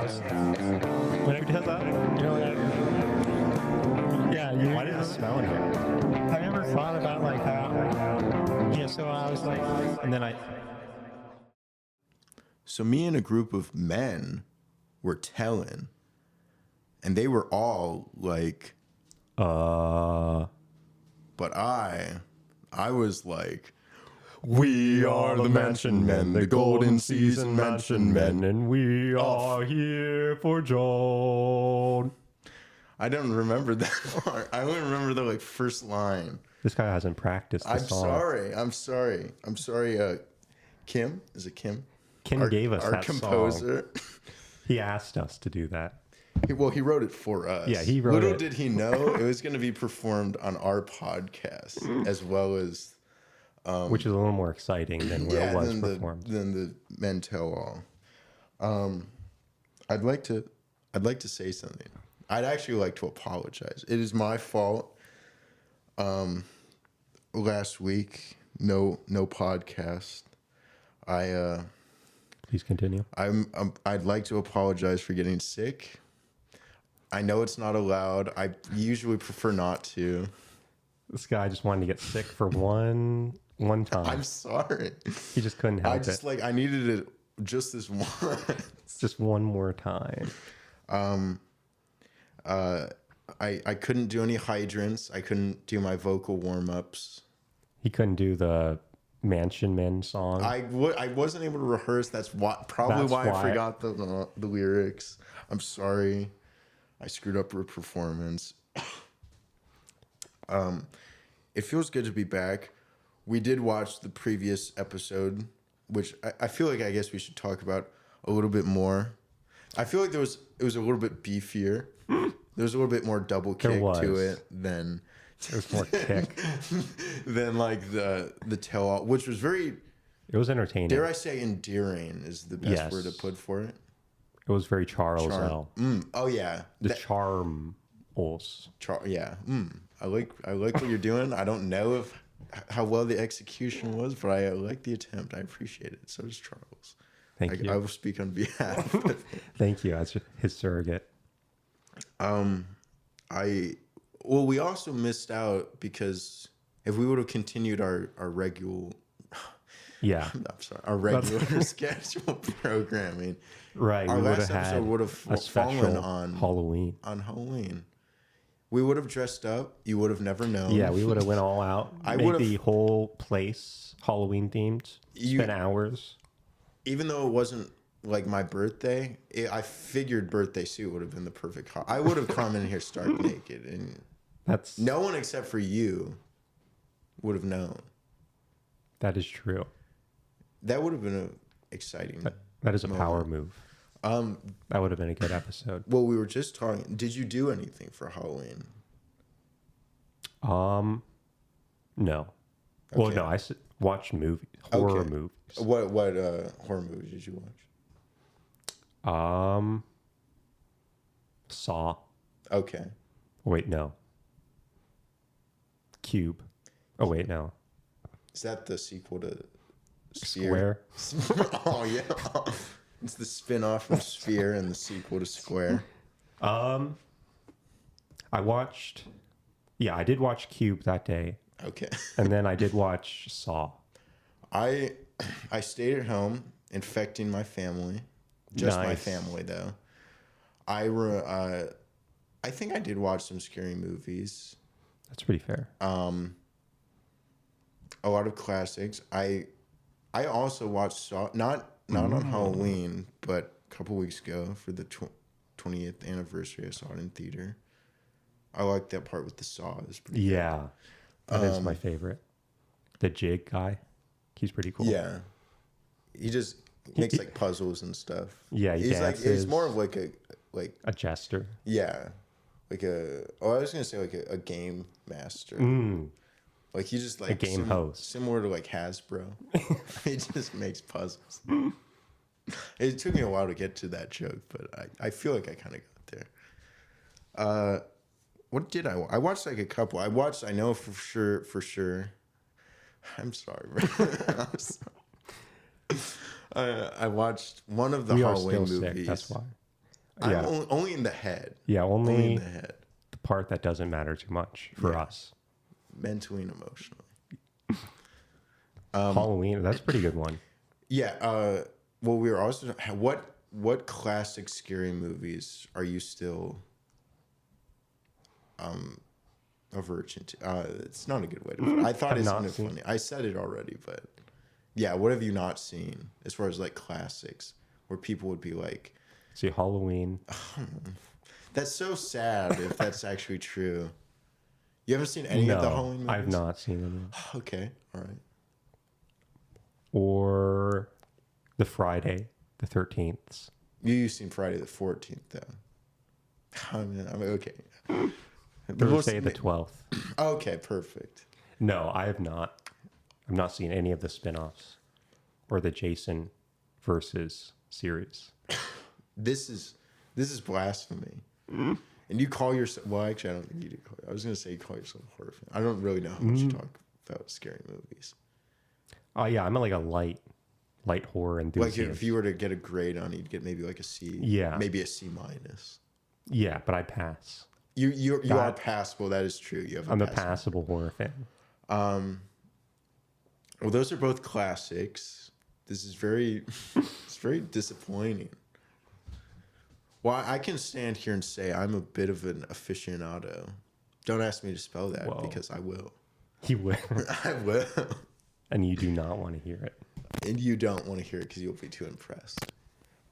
Whenever he does that, Why does it smell in here? I never thought about like that. Yeah, so I was like, And then So me and a group of men were telling, and they were all like, but I was like, we are the mansion men, the golden season mansion men. and we are here for Joan. I don't remember that part. I only remember the like first line. This guy hasn't practiced the song. I'm sorry. Kim? Is it Kim? Kim gave us our that composer. song. He asked us to do that. He wrote it for us. Yeah, he wrote Little it. did he know it was going to be performed on our podcast as well as Which is a little more exciting than where it was performed. Than the Men Tell All. I'd like to say something. I'd actually like to apologize. It is my fault. Last week, no podcast. Please continue. I'd like to apologize for getting sick. I know it's not allowed. I usually prefer not to. This guy just wanted to get sick for one time. I'm sorry. He just couldn't help it. I needed it just this once. Just one more time. I couldn't do any hydrants. I couldn't do my vocal warm-ups. He couldn't do the Mansion Men song. I wasn't able to rehearse. That's why I forgot the lyrics. I'm sorry. I screwed up her performance. It feels good to be back. We did watch the previous episode, which I feel like I guess we should talk about a little bit more. I feel like it was a little bit beefier. There was a little bit more double kick to it than There's more kick. than like the tell-all, which was very, It was entertaining. dare I say, endearing is the best Yes. word to put for it. It was very Charles L. Oh yeah, The Charles. yeah. I like what you're doing. I don't know how well the execution was, but I like the attempt. I appreciate it. So does Charles. Thank you. I will speak on behalf. Thank you. As his surrogate. We also missed out because if we would have continued our regular, Yeah. I'm sorry, our regular schedule programming, Right. our we would last have had episode would have a fallen special on Halloween. On Halloween, we would have dressed up. You would have never known. Yeah, we would have went all out. I made would've- the whole place Halloween themed. Spent hours. Even though it wasn't like my birthday, I figured birthday suit would have been the perfect. I would have come in here stark naked, and That's no one except for you would have known. That is true. That would have been exciting. That is a power move. That would have been a good episode. Well, we were just talking. Did you do anything for Halloween? No. Well, Okay. no. I watched movies, horror Okay. movies. What horror movies did you watch? Saw. Okay. Wait, no. Cube. Oh wait, no. Is that the sequel to Sphere? Square. Oh yeah. It's the spin-off from Sphere and the sequel to Square. I did watch Cube that day, Okay. and then I did watch Saw. I stayed at home infecting my family. Just my Nice. family though. I think I did watch some scary movies. That's pretty fair. A lot of classics. I also watched Saw not on Halloween, but a couple weeks ago for the 20th anniversary. I saw it in theater. I like that part with the saw. It's pretty Yeah, that is my favorite. The jig guy, he's pretty cool. Yeah. He just makes like puzzles and stuff. Yeah, he he's dances. more of like A jester. yeah, I was gonna say like a game master. Like he just like A game host. similar to like Hasbro. He just makes puzzles. It took me a while to get to that joke, but I feel like I kind of got there. What did I watch? I watched like a couple. I know for sure. I'm sorry, bro. I'm sorry. I watched one of the We are Halloween still movies. sick. That's why. I'm Yeah. only in the head. Yeah. Only in Only the head. the part that doesn't matter too much for Yeah. us. Mentally and emotionally. Halloween. That's a pretty good one. Yeah. Well, we were also what classic scary movies are you still a virgin to? It's not a good way to. I thought Have it's not kind of seen- funny. I said it already, but yeah. What have you not seen as far as like classics where people would be like, See, Halloween. "That's so sad." If that's actually true, you haven't seen any of the Halloween movies? I've not seen them. Okay, all right. Or the Friday the 13th. You've seen Friday the 14th, though. I'm okay. Thursday the 12th. Okay, perfect. No, I have not. I've not seen any of the spin-offs or the Jason versus series. This is blasphemy. And you call yourself, well, actually, I don't think you do. I was going to say you call yourself a horror fan. I don't really know how much you talk about scary movies. Oh yeah, I'm like a light horror enthusiast. Like if you were to get a grade on it, you'd get maybe like a C. Yeah. Maybe a C minus. Yeah, but I pass. You are passable. That is true. You have I'm a passable. passable horror fan. Well, those are both classics. This is it's very disappointing. Well, I can stand here and say I'm a bit of an aficionado. Don't ask me to spell that Whoa. because I will. You will, I will. and you do not want to hear it. And you don't want to hear it because you'll be too impressed.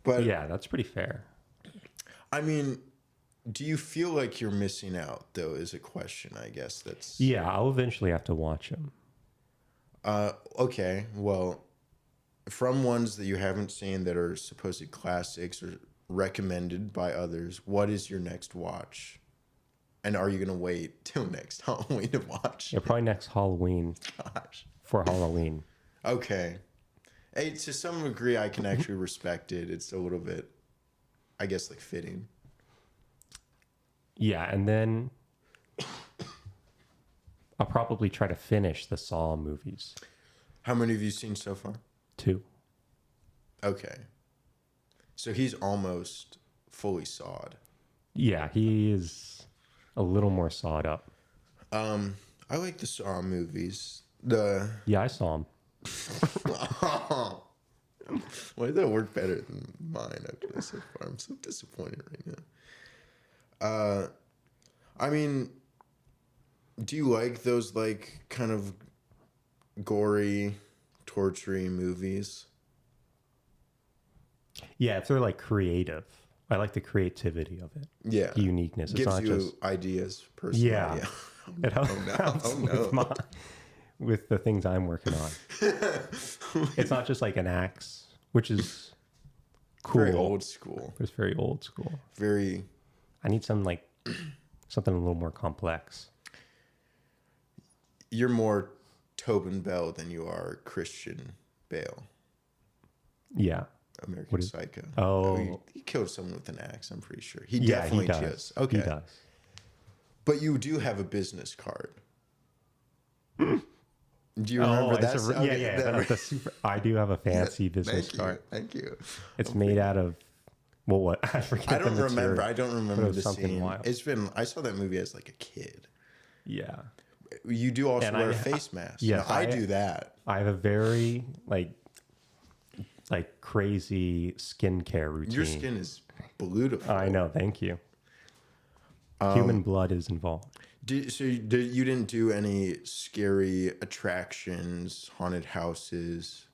But Yeah, that's pretty fair. I mean, do you feel like you're missing out, though, is a question, I guess. That's Yeah, I'll eventually have to watch them. okay. Well, from ones that you haven't seen that are supposed classics or recommended by others, what is your next watch? And are you going to wait till next Halloween to watch? Yeah, probably next Halloween Gosh. for Halloween. Okay. Hey, to some degree, I can actually respect it. It's a little bit, I guess, like fitting. Yeah, and then I'll probably try to finish the Saw movies How many have you seen so far? too. Okay. So he's almost fully sawed. Yeah, he is a little more sawed up. I like the Saw movies. Yeah, I saw him. Why did that work better than mine actually so far? I'm so disappointed right now. I mean, do you like those like kind of gory, torturing movies? Yeah, if they're like creative, I like the creativity of it. Yeah. The uniqueness. It's Gives not you just ideas personally. Yeah. It helps, Oh, no. with the things I'm working on. It's not just like an axe, which is cool. Very old school. But it's very old school. Very. I need some like something a little more complex. You're more Tobin Bell than you are Christian Bale. Yeah. American Psycho. Oh. He killed someone with an axe, I'm pretty sure. He Yeah, definitely he does. does. Okay. He does. But you do have a business card. Do you remember that? That's the super. I do have a fancy business card. Thank you. It's made out of well, what I forget. I don't the remember. material, I don't but it remember was the something scene. wild. It's been. I saw that movie as like a kid. Yeah, You do also And wear I- a face mask. yeah, Now, I I- do that. I have a very like crazy skincare routine. Your skin is beautiful. I know. Thank you. Human blood is involved. So you didn't do any scary attractions, haunted houses.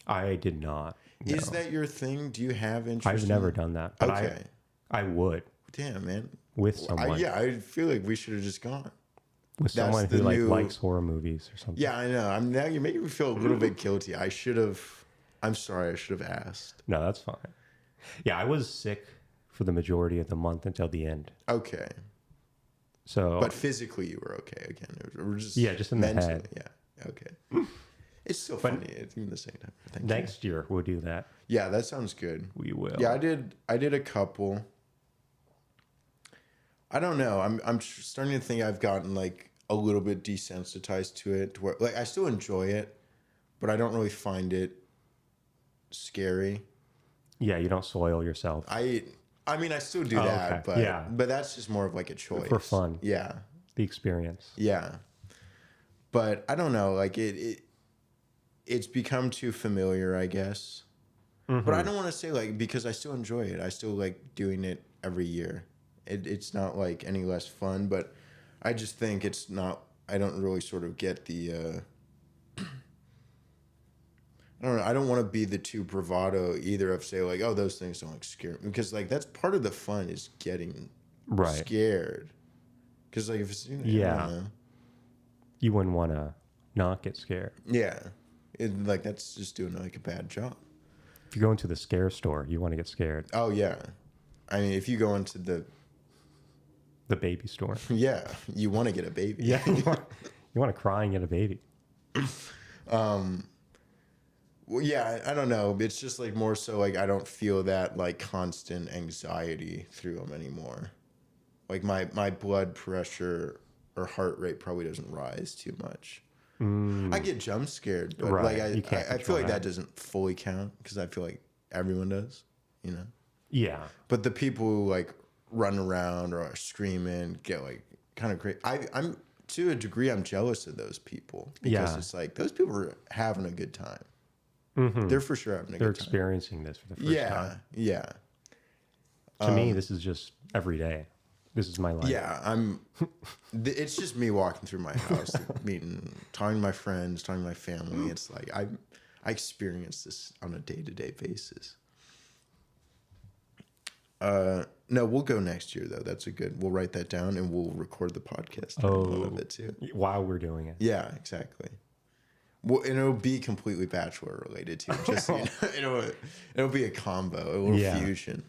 I did not. No. Is that your thing? Do you have interest? I've never done that, but Okay. I would Damn, man. with someone. I feel like we should have just gone. with that's someone who the like new- likes horror movies or something. Yeah, I know. Now you're making me feel a little bit guilty. I should have. I'm sorry. I should have asked. No, that's fine. Yeah, I was sick for the majority of the month until the end. Okay, So, but physically you were okay again. We're just Yeah, just in the mentally, head. Yeah. Okay. It's so funny. It's even the same time. Thank you. next year we'll do that. Yeah, that sounds good. We will. Yeah, I did a couple. I don't know. I'm starting to think I've gotten like a little bit desensitized to it, to where like I still enjoy it, but I don't really find it scary. Yeah, you don't soil yourself. I mean, I still do Oh, that, okay. but Yeah. but that's just more of like a choice For fun. Yeah, The experience. yeah. But I don't know, like it's become too familiar, I guess. But I don't want to say like because I still enjoy it. I still like doing it every year. It's not like any less fun, but I just think it's not. I don't really sort of get the. I don't know. I don't want to be the too bravado either of say like, oh, those things don't like scare me, because like that's part of the fun is getting scared. Because like if it's I don't know. You wouldn't want to not get scared. Yeah, like that's just doing like a bad job. If you go into the scare store, you want to get scared. Oh yeah, I mean if you go into the baby store. yeah, you want to get a baby. Yeah, you want to cry and get a baby. Well, yeah, I don't know. It's just like more so like I don't feel that like constant anxiety through them anymore. Like my blood pressure or heart rate probably doesn't rise too much. I get jump scared, but Right. like I feel control like that doesn't fully count because I feel like everyone does, you know. Yeah. But the people who like run around or are screaming get like kind of crazy. I'm to a degree I'm jealous of those people because it's like those people are having a good time. They're for sure having a They're good time. experiencing this for the first time. Yeah. To me, this is just every day. This is my life. Yeah, it's just me walking through my house, meeting, talking to my friends, talking to my family. It's like I experience this on a day-to-day basis. No, we'll go next year though. That's a good. We'll write that down and we'll record the podcast one of it too. While we're doing it. Yeah, exactly. Well, and it'll be completely Bachelor related too. Just so you know, it'll be a combo, a little fusion.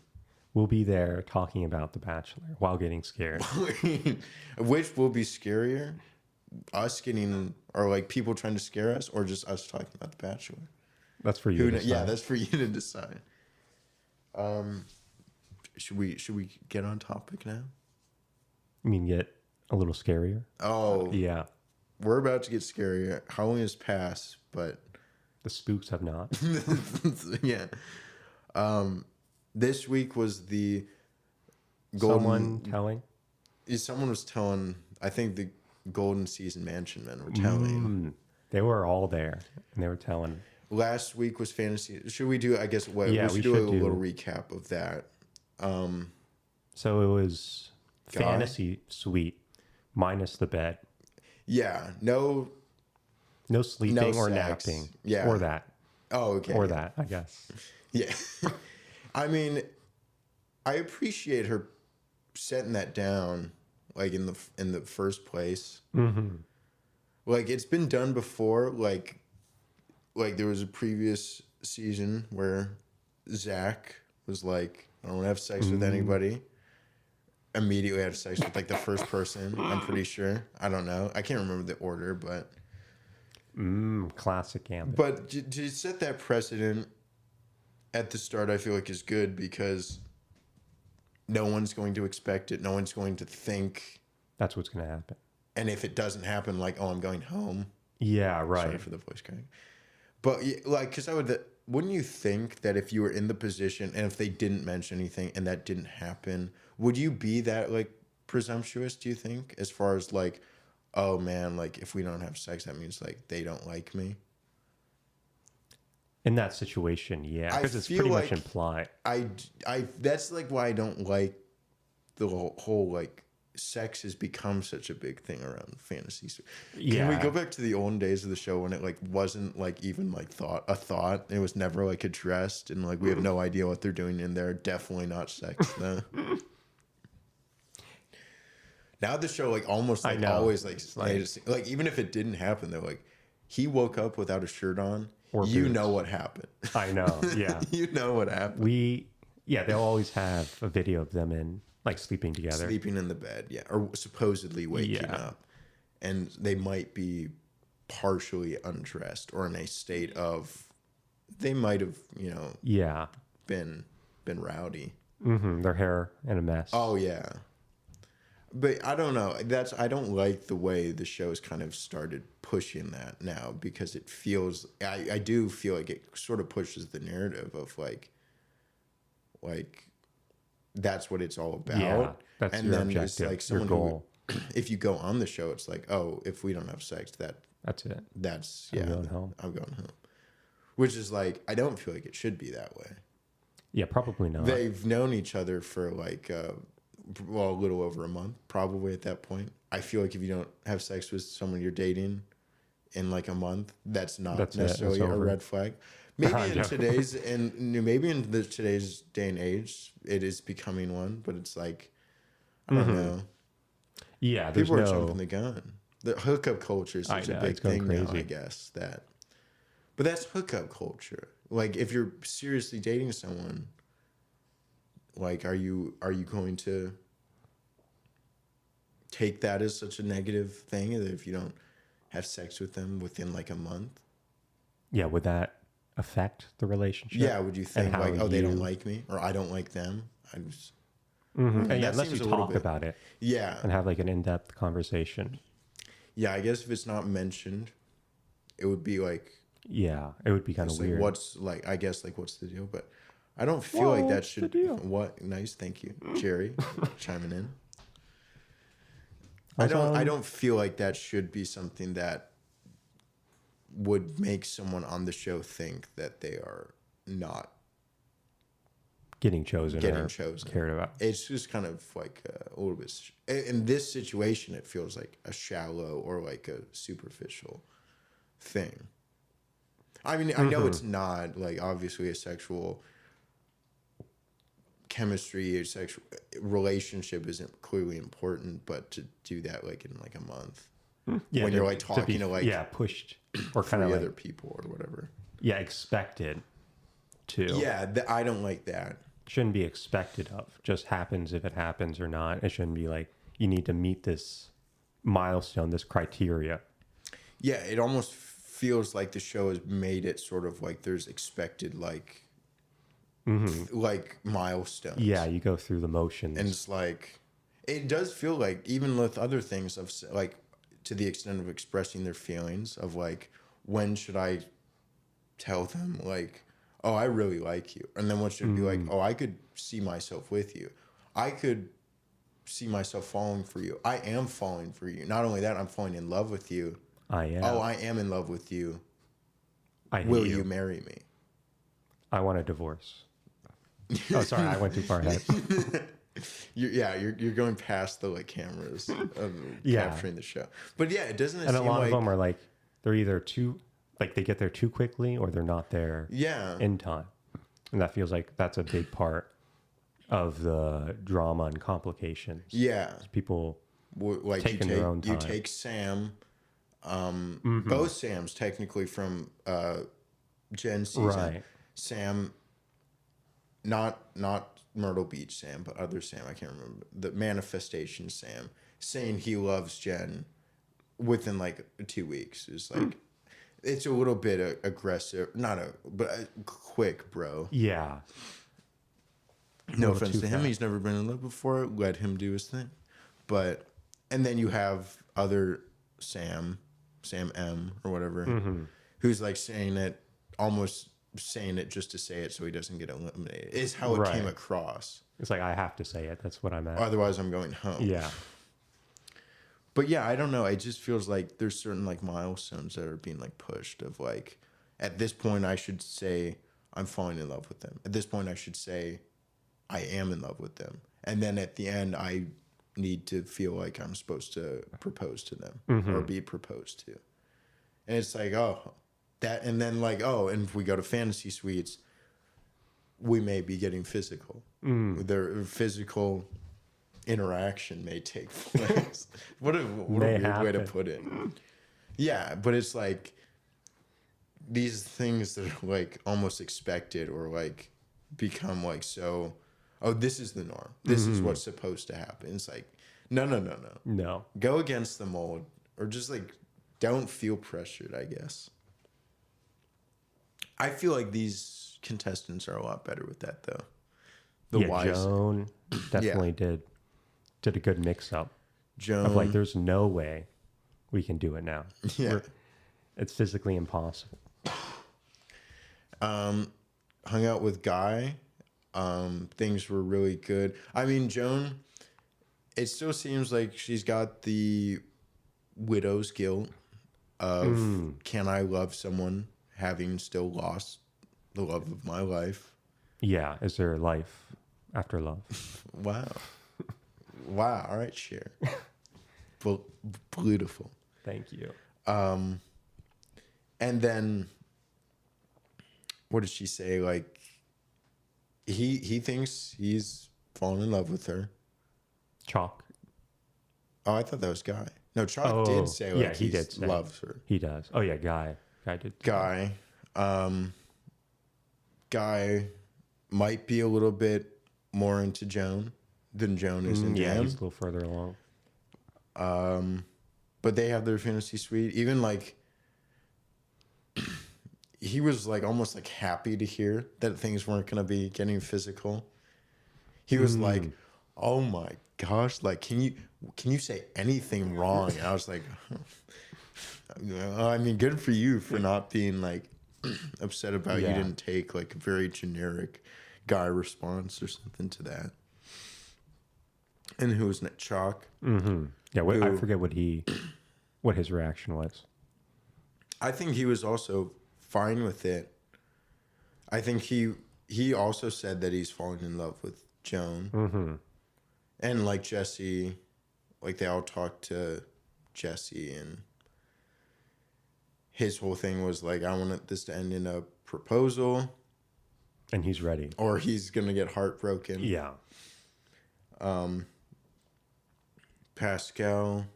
We'll be there talking about The Bachelor while getting scared. Which will be scarier? Us getting, or like people trying to scare us, or just us talking about The Bachelor? That's for you to decide. Yeah, that's for you to decide. Should we get on topic now? You mean get a little scarier? Oh, Yeah. we're about to get scarier. Halloween has passed, but The spooks have not. yeah. This week was the golden. Someone was telling. I think the Golden Season Mansion men were telling. They were all there, and they were telling. Last week was fantasy. Should we do? I guess what? Yeah, we should do a little recap of that. So it was fantasy suite minus the bed. Yeah. No sleeping or sex. napping. Yeah. Or that. Oh, okay. Or that, I guess. Yeah. I mean, I appreciate her setting that down, like in the first place. Mm-hmm. Like it's been done before. Like there was a previous season where Zach was like, "I don't want to have sex with anybody." Immediately had sex with like the first person. I'm pretty sure. I don't know. I can't remember the order, but Classic Gambit. But to set that precedent at the start, I feel like is good because no one's going to expect it. No one's going to think. That's what's going to happen. And if it doesn't happen, like, oh, I'm going home. Yeah, right. Sorry for the voice cracking. But like, because wouldn't you think that if you were in the position and if they didn't mention anything and that didn't happen, would you be that like presumptuous, do you think? As far as like, oh man, like if we don't have sex, that means like they don't like me. In that situation, yeah, because it's pretty much implied. I that's like why I don't like the whole like sex has become such a big thing around fantasy. Can we go back to the olden days of the show when it like wasn't like even like a thought? It was never like addressed, and like we have no idea what they're doing in there. Definitely not sex. No. Now the show like almost like always like made it seem, like even if it didn't happen, they're like he woke up without a shirt on. You boots. Know what happened. I know. Yeah. You know what happened. They'll always have a video of them in like sleeping together. Sleeping in the bed, yeah. Or supposedly waking up. And they might be partially undressed or in a state of they might have, been rowdy. Mm-hmm. Their hair in a mess. Oh yeah. But I don't know. I don't like the way the show's kind of started pushing that now, because it feels, I do feel like it sort of pushes the narrative of like that's what it's all about. Yeah, that's and your then objective, it's like your someone goal. who, if you go on the show, it's like, oh, if we don't have sex, That's it. that's I'm going home. I'm going home. Which is like, I don't feel like it should be that way. Yeah, probably not. They've known each other for like, well, a little over a month, probably at that point. I feel like if you don't have sex with someone you're dating in like a month, that's not necessarily a red flag. Maybe in today's today's day and age, it is becoming one, but it's like, I don't know. Yeah, there's People are jumping the gun. The hookup culture is such a big it's going thing now, crazy. I guess. But that's hookup culture. Like, if you're seriously dating someone, like, are you going to take that as such a negative thing that if you don't have sex with them within like a month? Yeah, would that affect the relationship? Yeah, would you think how like, oh, they don't like me, or I don't like them? I just And yeah, that unless seems you a little talk bit- about it yeah, and have like an in-depth conversation. yeah. I guess if it's not mentioned, it would be like, Yeah, it would be kind of it's like, weird. what's like, I guess like, what's the deal? But I don't feel like that What's the should. deal? What nice, thank you, Jerry, chiming in. Also, I don't feel like that should be something that would make someone on the show think that they are not getting chosen or chosen. cared about. It's just kind of like a little bit. In this situation, it feels like a shallow or like a superficial thing. I mean, I know it's not like obviously a sexual chemistry, a sexual relationship isn't clearly important, but to do that like in like a month, Yeah, when you're like talking to like pushed or kind of three like other people or whatever. expected to. Yeah, I don't like that. Shouldn't be expected of. Just happens if it happens or not. It shouldn't be like you need to meet this milestone, this criteria. Yeah, it almost feels like the show has made it sort of like there's expected like like milestones. Yeah, you go through the motions. And it's like, it does feel like, even with other things of like, to the extent of expressing their feelings of like, when should I tell them like, oh, I really like you, and then when should it be like, oh, I could see myself with you, I could see myself falling for you, I am falling for you, not only that, I'm falling in love with you. I am. Oh, I am in love with you. I hate Will you. you marry me? I want a divorce. Oh, sorry, I went too far ahead. You're going past the like cameras of Yeah. capturing the show. But yeah, it doesn't. And a seem lot like, of them are like, they're either too, like they get there too quickly or they're not there yeah, in time. And that feels like that's a big part of the drama and complications. yeah. People Like taking their own you time. take Sam, both Sams technically from Jen season. Right. Sam, not Myrtle Beach Sam, but other Sam. I can't remember the manifestation Sam saying he loves Jen within like 2 weeks is like. It's a little bit aggressive, but quick, bro. Yeah. No little offense too to him, fast. he's never been in love before. Let him do his thing. But, and then you have other Sam M or whatever, who's like almost saying it just to say it so he doesn't get eliminated. Is how it came Right. across. It's like, I have to say it. That's what I'm at. Otherwise, I'm going home. Yeah. But yeah, I don't know. It just feels like there's certain like milestones that are being like pushed of like, at this point I should say I'm falling in love with them. At this point I should say I am in love with them. And then at the end I need to feel like I'm supposed to propose to them or be proposed to. And it's like, oh, that, and then like, oh, and if we go to fantasy suites, we may be getting physical. Their physical interaction may take place. What a weird way to put it. Yeah, but it's like these things that are like almost expected or like become like so, oh, this is the norm. This is what's supposed to happen. It's like, no. Go against the mold or just like don't feel pressured, I guess. I feel like these contestants are a lot better with that though. Joan definitely did a good mix up. Joan. of like, there's no way we can do it now. Yeah. It's physically impossible. Hung out with Guy. Things were really good. I mean, Joan, it still seems like she's got the widow's guilt of can I love someone having still lost the love of my life? Yeah. Is there life after love? Wow. Wow. All right, Cher. Beautiful. Thank you. And then what did she say? Like he thinks he's fallen in love with her. Chalk. Oh, I thought that was Guy. No, Chalk did say like yeah, he did say. loves her. He does. Oh yeah, Guy did. Guy. Guy might be a little bit more into Joan than Joan is into Yeah, him. he's a little further along. But they have their fantasy suite. Even like he was like almost like happy to hear that things weren't gonna be getting physical. He was like, "Oh my gosh! Like, can you say anything wrong?" And I was like, I mean, good for you for not being like upset about you didn't take like a very generic Guy response or something to that. And who was next? Chalk. Mm-hmm. Yeah, I forget what his reaction was. I think he was also fine with it. I think he also said that he's falling in love with Joan. Mm-hmm. And like Jesse, like they all talked to Jesse, and his whole thing was like, I want this to end in a proposal. And he's ready. Or he's going to get heartbroken. Yeah. Pascal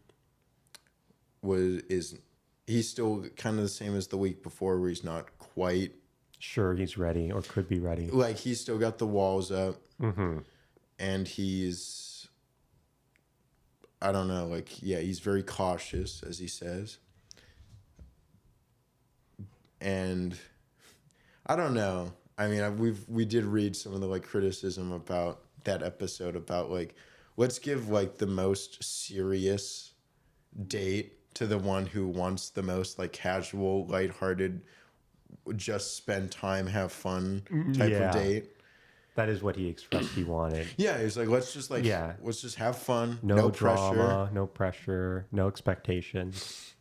he's still kind of the same as the week before, where he's not quite Sure, he's ready or could be ready. like he's still got the walls up. Mm-hmm. And he's, I don't know, like, yeah, he's very cautious, as he says. And I don't know. I mean, we did read some of the like criticism about that episode about like, let's give like the most serious date to the one who wants the most like casual, lighthearted, just spend time, have fun type of date. That is what he expressed he wanted. Yeah, he's like, let's just have fun. No pressure. drama, no pressure, no expectations.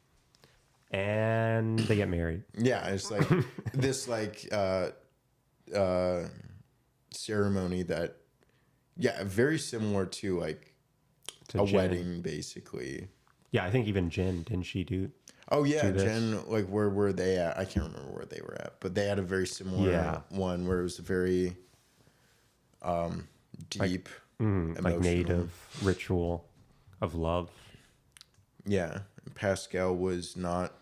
And they get married. Yeah, it's like this like ceremony that very similar to like a Jen. wedding basically. Yeah, I think even Jen, didn't she do? Oh yeah, do this? Jen, like where were they at? I can't remember where they were at, but they had a very similar one where it was a very deep, like native ritual of love. Yeah, Pascal was not.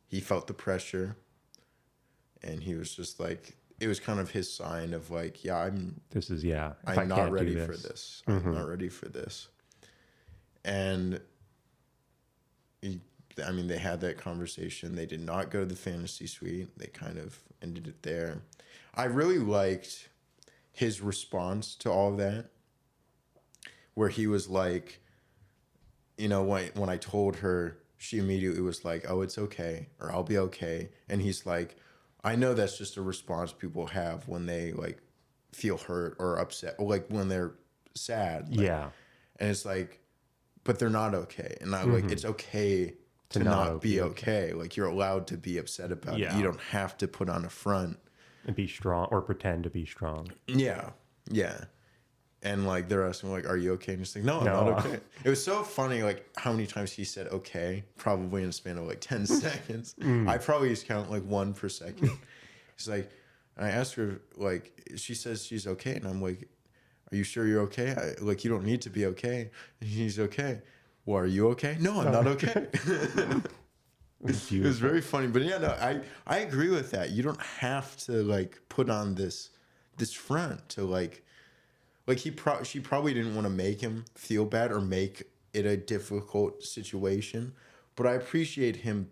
He felt the pressure, and he was just like, it was kind of his sign of like, yeah, I'm not ready for this. I'm not ready for this. And they had that conversation. They did not go to the fantasy suite. They kind of ended it there. I really liked his response to all of that, where he was like, you know, when I told her, she immediately was like, oh, it's okay, or I'll be okay. And he's like, I know that's just a response people have when they like feel hurt or upset, or like when they're sad. Like, yeah. And it's like, but they're not okay. And I'm like, it's okay to not be okay. Like, you're allowed to be upset about it. You don't have to put on a front. And be strong or pretend to be strong. Yeah. Yeah. And like, they're asking like, are you okay? And it's like, no, I'm not okay. It was so funny, like how many times he said okay, probably in a span of like 10 seconds. I probably just count like one per second. He's like, and I asked her, like, she says she's okay. And I'm like, are you sure you're okay? Like, you don't need to be okay. And he's okay. Well, are you okay? No, I'm not okay. It was very funny. But yeah, no, I agree with that. You don't have to like put on this front to like she probably didn't want to make him feel bad or make it a difficult situation. But I appreciate him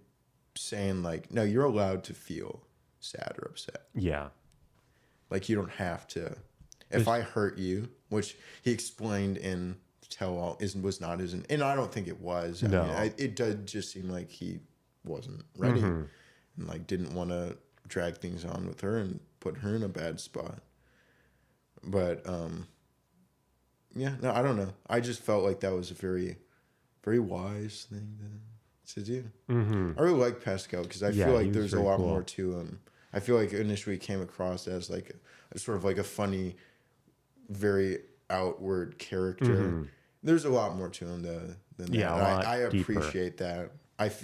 saying like, no, you're allowed to feel sad or upset. Yeah. Like, you don't have to. If I hurt you, which he explained in tell all was not as, and I don't think it was. I No. mean, it did just seem like he wasn't ready and like didn't want to drag things on with her and put her in a bad spot. But yeah, no, I don't know. I just felt like that was a very, very wise thing to do. I really like Pascal because I Yeah, feel he like was there's a very lot cool. more to him. I feel like initially came across as like a sort of like a funny, very outward character. There's a lot more to him than Yeah, that. a lot I deeper. appreciate that.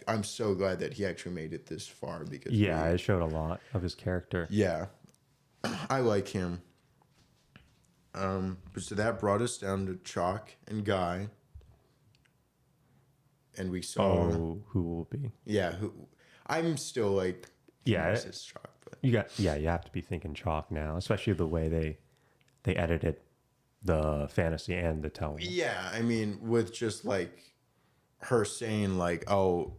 I'm so glad that he actually made it this far because Yeah, it showed a lot of his character. yeah, I like him. But so that brought us down to Chalk and Guy, and we saw Who will be? yeah. Who I'm still like Yeah, it's Chalk, but you have to be thinking Chalk now, especially the way they edited the fantasy and the tell. yeah. I mean, with just like her saying like, "Oh,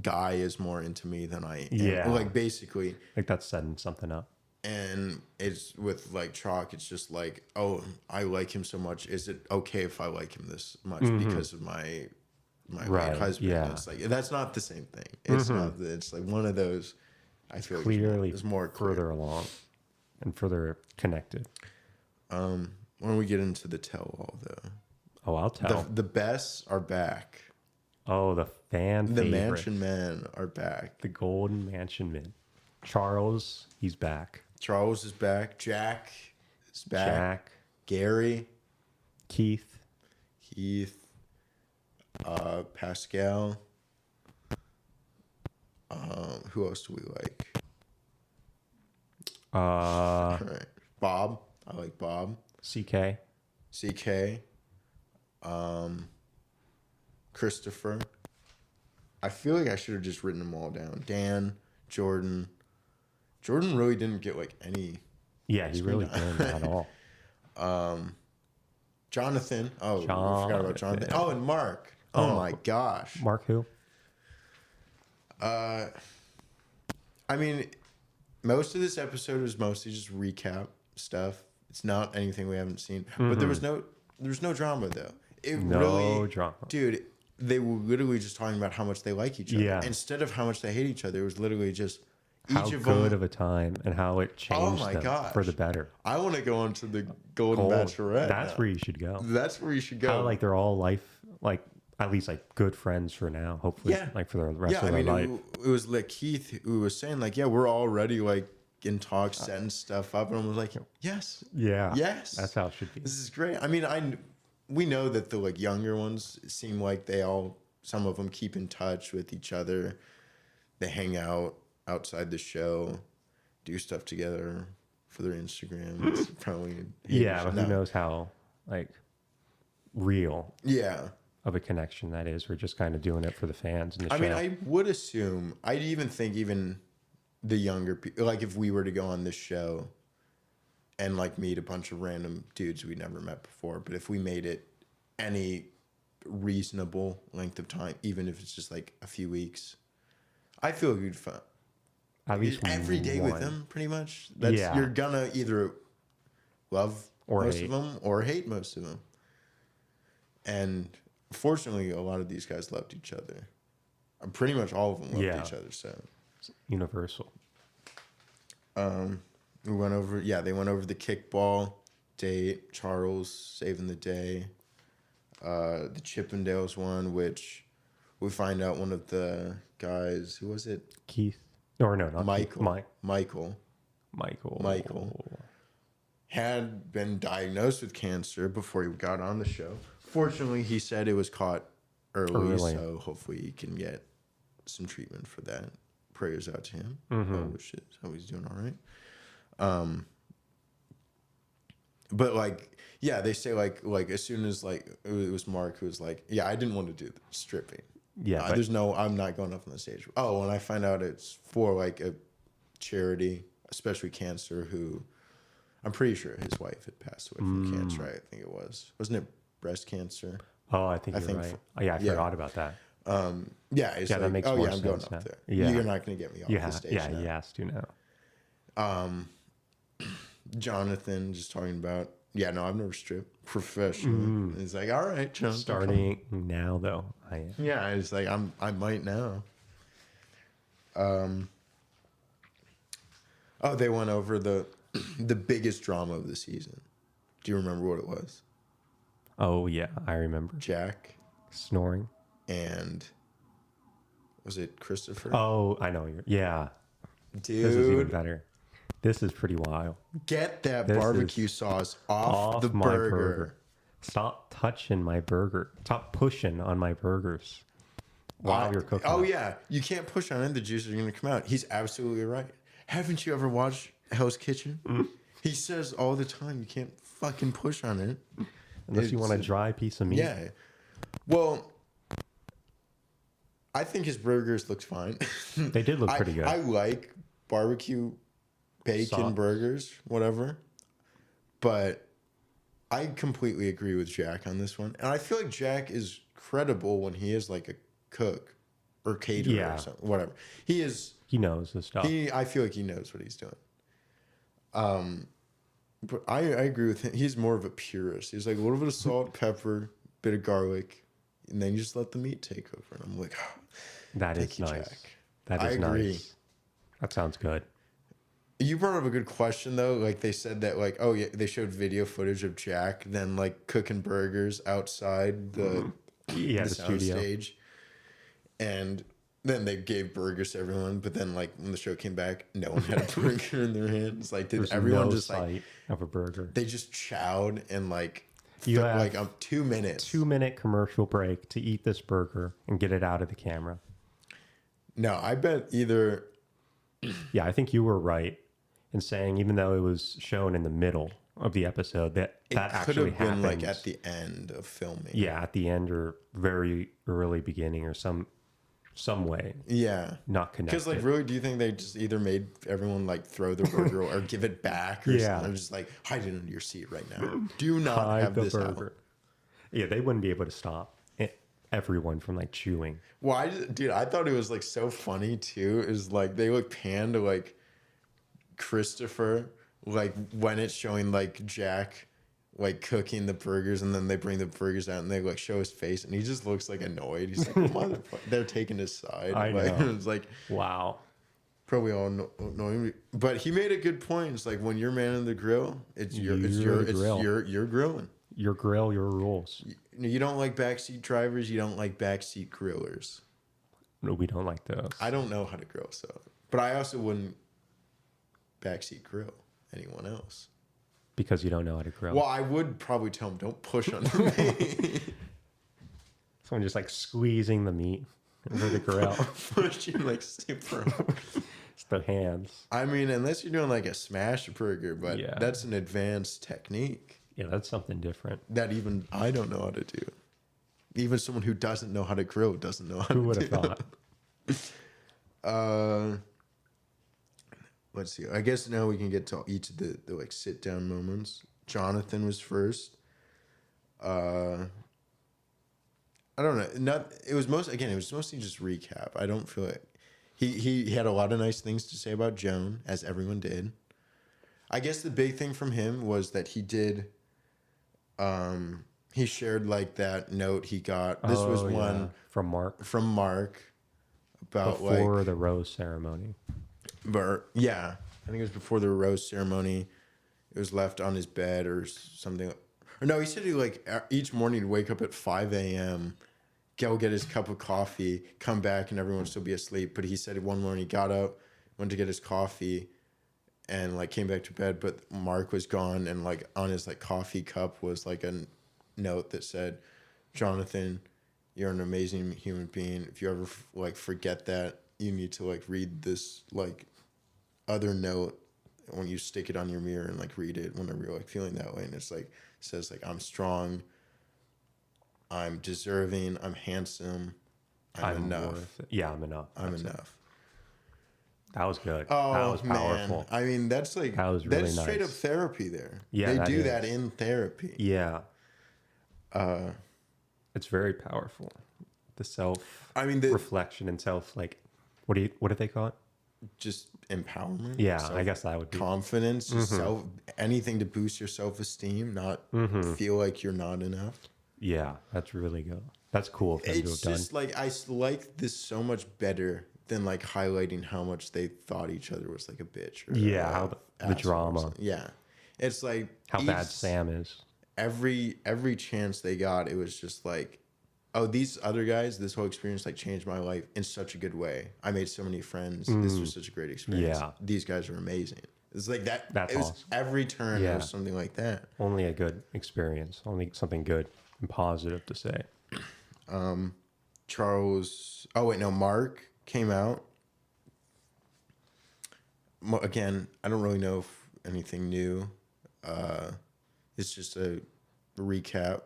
Guy is more into me than I am." Yeah. Like basically. Like that's setting something up. And it's with like Chalk, it's just like, oh, I like him so much. Is it okay if I like him this much because of my Right, late husband? yeah. And it's like that's not the same thing. It's not. It's like one of those. I feel Clearly like is more clear. further along and further connected. When we get into the tell all though, Oh, I'll tell. the bests are back. The fan The favorite. Mansion Men are back. The Golden Mansion Man. Charles, he's back. Charles is back. Jack is back. Jack, Gary, Keith, Pascal. Who else do we like? All right. Bob. I like Bob. CK. CK. Christopher. I feel like I should have just written them all down. Dan, Jordan. Jordan really didn't get like any. Yeah, he really didn't at all. Jonathan. Oh, I forgot about Jonathan. Oh, and Mark. Oh my gosh. Mark who? I mean, most of this episode was mostly just recap stuff. It's not anything we haven't seen, but there was no drama though. It No really, drama. dude. They were literally just talking about how much they like each other. Yeah. Instead of how much they hate each other, it was literally just How each of good them. of a time and how it changed my them gosh. for the better. I want to go on to the Golden Bachelorette. That's now. where you should go. That's where you should go. How like they're all at least like good friends for now. Hopefully, Yeah. like for the rest yeah, of I their mean, life. it was like Keith who was saying like, yeah, we're already like in talks, setting stuff up, and I was like, yes, Yeah. yes, That's how it should be. this is great. I mean, we know that the like younger ones seem like some of them keep in touch with each other. They hang out outside the show, do stuff together for their Instagram. It's probably Yeah, but no. who knows how like real Yeah. of a connection that is. We're just kind of doing it for the fans and the I show. mean, I would assume, I'd even think even the younger people, like if we were to go on this show and like meet a bunch of random dudes we never met before, but if we made it any reasonable length of time, even if it's just like a few weeks, I feel like we'd fun. At least Every day one. with them, pretty much. Yeah. You're gonna either love Or most hate. of them or hate most of them. And fortunately, a lot of these guys loved each other. Pretty much all of them loved Yeah. each other. So Universal. we went over. Yeah, they went over the kickball date. Charles saving the day. The Chippendales one, which we find out one of the guys. Who was it? Keith. Or no, not Michael. Keith. Michael had been diagnosed with cancer before he got on the show. Fortunately, he said it was caught early. So hopefully he can get some treatment for that. Prayers out to him. Oh shit, hope he's doing all right. But like, yeah, they say like as soon as like it was Mark who was like, yeah, I didn't want to do the stripping. Yeah, but- I'm not going up on the stage. Oh, and I find out it's for like a charity, especially cancer. Who I'm pretty sure his wife had passed away from cancer. I think it wasn't it breast cancer? Oh, I think you're right. Oh, yeah, I forgot about that. Yeah, it's Yeah, that like, makes oh more yeah, I'm going sense up now. there. Yeah. You're not going to get me off the stage. Yeah, now. he has to now. Jonathan just talking about Yeah, no, I've never stripped professionally. It's like, all right, Joan. Starting now, though, I am. Yeah, it's like I might now. Oh, they went over the biggest drama of the season. Do you remember what it was? Oh, yeah, I remember. Jack Snoring. and was it Christopher? Oh, I know. Yeah. Dude, This is even better. This is pretty wild. get that This barbecue is sauce off the my burger. Stop touching my burger. Stop pushing on my burgers while you're cooking. Oh it. yeah, you can't push on it; the juices are gonna come out. He's absolutely right. Haven't you ever watched Hell's Kitchen? He says all the time, you can't fucking push on it Unless you want a dry piece of meat. Yeah. Well, I think his burgers looked fine. They did look pretty good. I like barbecue bacon Sauce. burgers, whatever. But I completely agree with Jack on this one. And I feel like Jack is credible when he is like a cook or caterer Yeah. or something, whatever. He is. He knows the stuff. I feel like he knows what he's doing. But I agree with him. He's more of a purist. He's like a little bit of salt, pepper, bit of garlic, and then you just let the meat take over. And I'm like, That is thank you, nice. Jack. That I is agree. nice. That sounds good. You brought up a good question though. Like they said that like, oh yeah, they showed video footage of Jack then like cooking burgers outside the Yeah, the sound studio. stage, and then they gave burgers to everyone. But then like when the show came back, no one had a burger in their hands. Like did There's everyone no just like sight of a burger. they just chowed and like You have like 2 minutes. 2-minute commercial break to eat this burger and get it out of the camera. No, I bet either. Yeah, I think you were right in saying even though it was shown in the middle of the episode that It that could actually have been happens. like at the end of filming. Yeah, at the end or very early beginning or some way Yeah. not connected. Because like really, do you think they just either made everyone like throw the burger or give it back or Yeah. something? They're just like hide it under your seat right now. Do not Hide have the this burger. out. Yeah, they wouldn't be able to stop everyone from like chewing. Well, I thought it was like so funny too. Is like they like pan to like Christopher, like when it's showing like Jack like cooking the burgers, and then they bring the burgers out and they like show his face, and he just looks like annoyed. He's like, motherfucker, they're taking his side. I Like, know. it's like Wow. probably all knowing, but he made a good point. It's like when you're manning the grill, it's your You're the grill. you're grilling. Your grill, your rules. You don't like backseat drivers. You don't like backseat grillers. No, we don't like those. I don't know how to grill, so but I also wouldn't backseat grill anyone else. Because you don't know how to grill. Well, I would probably tell them don't push on the meat. Someone just like squeezing the meat over the grill. Pushing like super. It's the hands. I mean, unless you're doing like a smash burger, but Yeah. that's an advanced technique Yeah, that's something different. that even I don't know how to do. Even someone who doesn't know how to grill doesn't know how Who to would do have thought? Let's see. I guess now we can get to each of the like sit down moments. Jonathan was first. I don't know. It was mostly just recap. I don't feel like he had a lot of nice things to say about Joan, as everyone did. I guess the big thing from him was that he did. He shared like that note he got. This was one from Mark from Mark about before like the rose ceremony. yeah, I think it was before the rose ceremony. It was left on his bed or something. Or no, he said he like each morning he'd wake up at 5 a.m., go get his cup of coffee, come back, and everyone would still be asleep. But he said one morning he got up, went to get his coffee, and like came back to bed, but Mark was gone, and like on his like coffee cup was like a note that said, "Jonathan, you're an amazing human being. If you ever like forget that, you need to like read this like other note when you stick it on your mirror and like read it whenever you're like feeling that way." And it's like says like, "I'm strong, I'm deserving, I'm handsome, I'm enough. Yeah, I'm enough. I'm That's it. enough." That was good. Oh, that was man. powerful. I mean, that's like That was really that's straight up nice. therapy there. Yeah, they that do is. that in therapy. Yeah. It's very powerful. The self I mean, reflection and self like what do they call it? just empowerment. Yeah, I guess that would be. Confidence, just anything to boost your self-esteem, not feel like you're not enough. Yeah, that's really good. That's cool of them to have It's done. just like I like this so much better than like highlighting how much they thought each other was like a bitch. Or Yeah, a how the asshole or drama. something. Yeah, it's like How bad Sam is. every chance they got, it was just like, oh, these other guys, this whole experience like changed my life in such a good way. I made so many friends. This was such a great experience. Yeah. These guys are amazing. It's like that. That's it was awesome. every turn. Yeah. It was something like that. Only a good experience. Only something good and positive to say. Charles. Oh wait, no. Mark came out. Again, I don't really know if anything new. It's just a recap.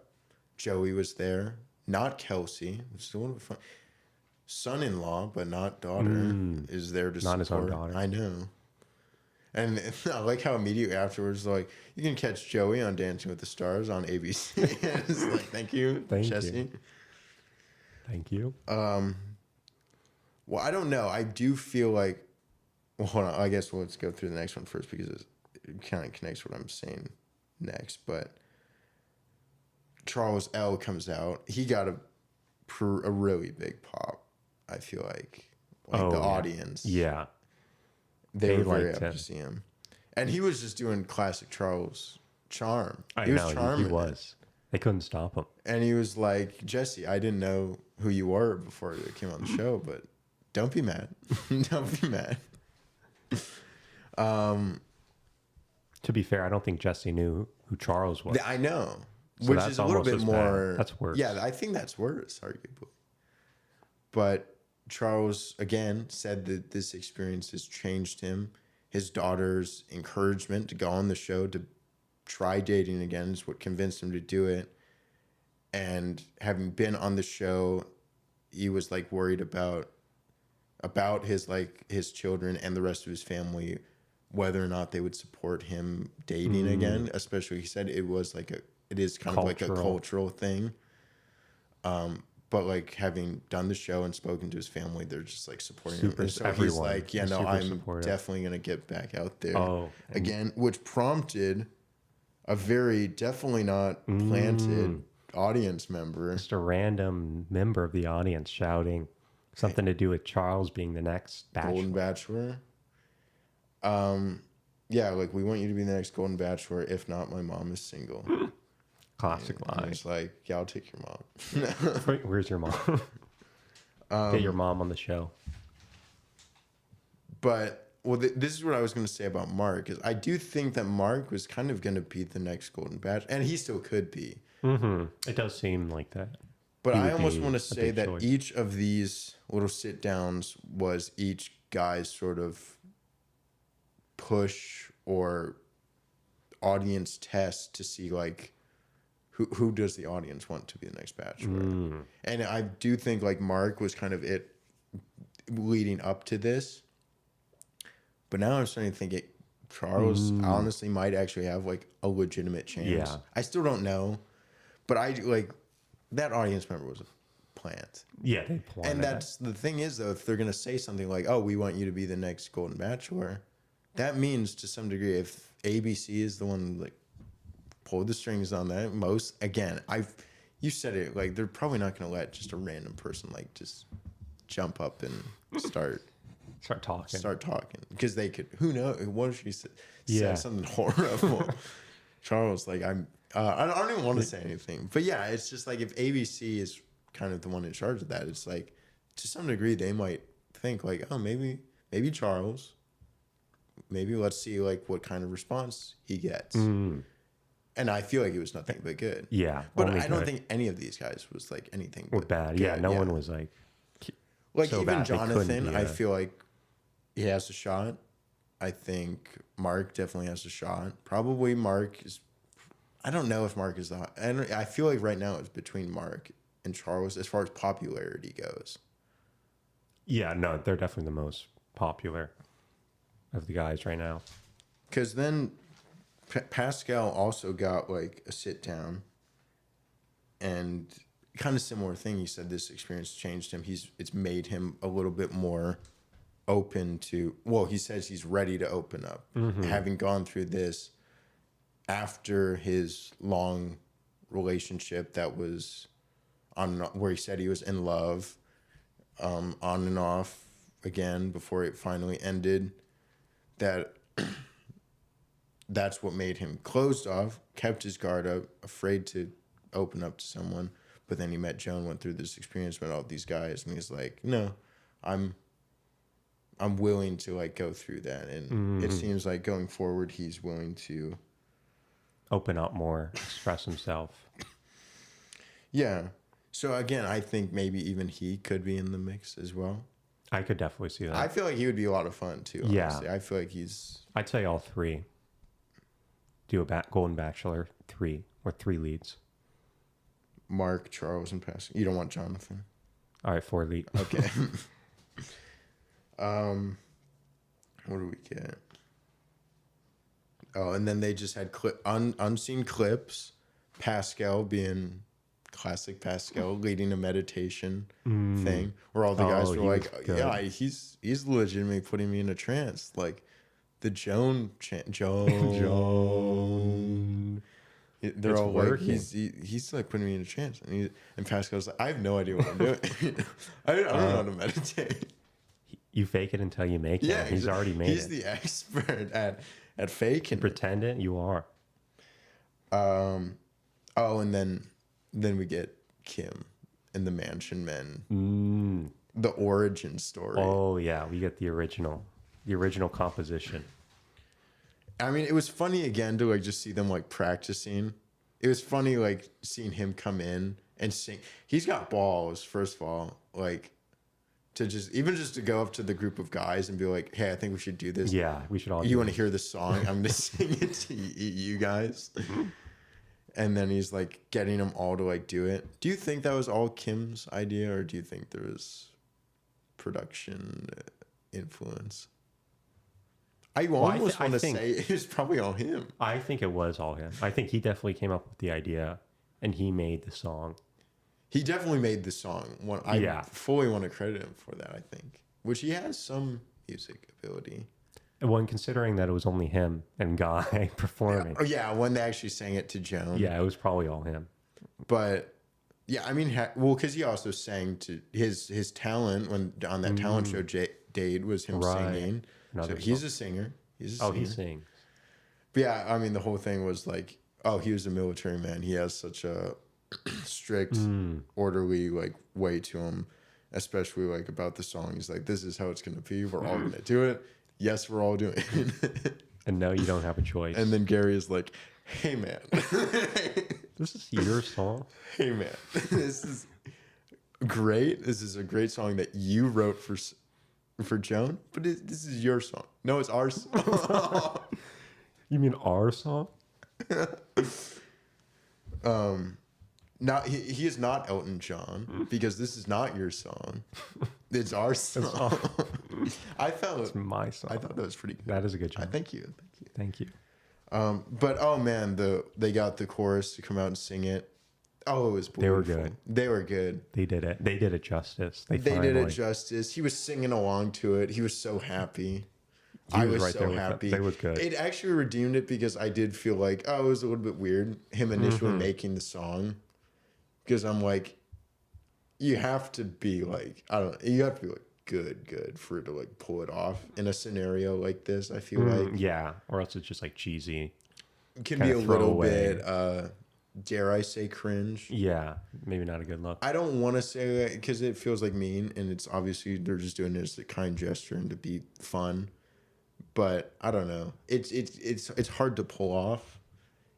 Joey was there, not Kelsey. It's a little bit fun. Son-in-law, but not daughter, is there to Not his own support. daughter. I know. And I like how immediately afterwards, like, you can catch Joey on Dancing with the Stars on ABC. It's like, thank you, Thank Jesse. you. Thank you. Well, I don't know. I do feel like, well, hold on. I guess let's go through the next one first because it kind of connects what I'm saying next. But Charles L comes out. He got a really big pop. I feel like the yeah. audience. Yeah. They were very liked up him. to see him, and he was just doing classic Charles charm. I He was know, charming. he was. They couldn't stop him. And he was like, Jesse, I didn't know who you were before you came on the show, but don't be mad. Don't be mad. To be fair, I don't think Jesse knew who Charles was. I know. So Which that's is a little almost bit as bad. more. That's worse. Yeah, I think that's worse, arguably. But Charles, again, said that this experience has changed him. His daughter's encouragement to go on the show, to try dating again, is what convinced him to do it. And having been on the show, he was like worried about his children and the rest of his family, whether or not they would support him dating again. Especially, he said it is kind of like a cultural thing. But like having done the show and spoken to his family, they're just like supporting him. And so he's like, yeah, no, I'm supportive. definitely gonna get back out there again, which prompted a very definitely not planted audience member. just a random member of the audience shouting something to do with Charles being the next Golden Bachelor. Bachelor. Yeah, like, we want you to be the next Golden Bachelor. If not, my mom is single. Classic And line. it's like, yeah, I'll take your mom. Where's your mom? Get your mom on the show. But, well, this is what I was going to say about Mark. Is I do think that Mark was kind of going to be the next Golden Bachelor. And he still could be. It does seem like that. But He I would almost be want to a say big that choice. each of these little sit downs was each guy's sort of push or audience test to see, like, who does the audience want to be the next Bachelor. And I do think, like, Mark was kind of it leading up to this. But now I'm starting to think Charles honestly might actually have, like, a legitimate chance. Yeah. I still don't know. But that audience member was a plant. Yeah, they planted And that. that's the thing is, though, if they're going to say something like, oh, we want you to be the next Golden Bachelor, that means to some degree, if ABC is the one like pulled the strings on that you said it, like, they're probably not going to let just a random person like just jump up and start talking because they could, who knows, what if she said something horrible. Charles, like, I don't even want to say anything, but yeah, it's just like, if ABC is kind of the one in charge of that, it's like, to some degree, they might think like, oh, maybe Charles, maybe let's see like what kind of response he gets. And I feel like it was nothing but good. Yeah, but only I don't good. think any of these guys was like anything Or but bad. good. Yeah, no one was like so even bad they couldn't Jonathan. be I feel like he has a shot. I think Mark definitely has a shot. Probably Mark is. I don't know if Mark is the. And I feel like right now it's between Mark and Charles as far as popularity goes. Yeah, no, they're definitely the most popular of the guys right now. Because then Pascal also got like a sit down, and kind of similar thing. He said this experience changed him. It's made him a little bit more open to, well, he says he's ready to open up, having gone through this after his long relationship that was on, where he said he was in love, on and off again before it finally ended. That's what made him closed off, kept his guard up, afraid to open up to someone. But then he met Joan, went through this experience, met all these guys, and he's like, no, I'm willing to like go through that. And it seems like going forward, he's willing to open up more, express himself. Yeah. So again, I think maybe even he could be in the mix as well. I could definitely see that. I feel like he would be a lot of fun too. Honestly. I feel like he's. I'd say all three. Do a Golden Bachelor 3 or 3 leads. Mark, Charles, and Pascal. You don't want Jonathan. All right, 4 leads. Okay. What do we get? Oh, and then they just had unseen clips. Pascal being classic Pascal, leading a meditation thing where all the guys were like, "Yeah, he's legitimately putting me in a trance." Like the Joan. They're all working. like, he's like putting me in a trance, and Pascal's like, I have no idea what I'm doing. I don't know how to meditate. You fake it until you make it. Yeah, He's already made He's it. the expert at faking. Pretend it, you are. Oh, and then we get Kim and the Mansion Men. The origin story. Oh yeah, we get the original composition. I mean, it was funny again to like just see them like practicing. It was funny like seeing him come in and sing. He's got balls, first of all, like to just to go up to the group of guys and be like, "Hey, I think we should do this. Yeah, we should all. You want to hear this song? I'm gonna sing it to you guys." And then he's like getting them all to like do it. Do you think that was all Kim's idea, or do you think there was production influence? I almost want to say it was probably all him. I think it was all him. I think he definitely came up with the idea, and he made the song. He definitely made the song. I fully want to credit him for that, I think. Which he has some music ability. And when considering that it was only him and Guy performing. Yeah, when they actually sang it to Joan. Yeah, it was probably all him. But, yeah, I mean, because he also sang to his talent when on that talent show, Dade was him singing. So he's a singer. He sings. But yeah, I mean, the whole thing was like, oh, he was a military man. He has such a strict, orderly like way to him, especially like about the song. He's like, this is how it's going to be. We're all going to do it. Yes, we're all doing it. And no, you don't have a choice. And then Gary is like, hey, man. This is your song? Hey, man. This is great. This is a great song that you wrote for Joan, but this is your song. No, it's our song. You mean our song? Now he is not Elton John because this is not your song. It's our song. It's my song. I thought that was pretty good. That is a good job. Thank you. Thank you. But oh man, they got the chorus to come out and sing it. Oh, it was beautiful. They were good. They were good. They did it. They did it justice. They did it justice. He was singing along to it. He was so happy. I was right so there with happy. They was good. It actually redeemed it because I did feel like, oh, it was a little bit weird him initially making the song, because I'm like, you have to be like, I don't know, you have to be like good for it to like pull it off in a scenario like this. I feel like yeah, or else it's just like cheesy. It can be a little bit dare I say cringe. Yeah, maybe not a good look. I don't want to say that because it feels like mean, and it's obviously they're just doing it as a kind gesture and to be fun. But I don't know. It's hard to pull off.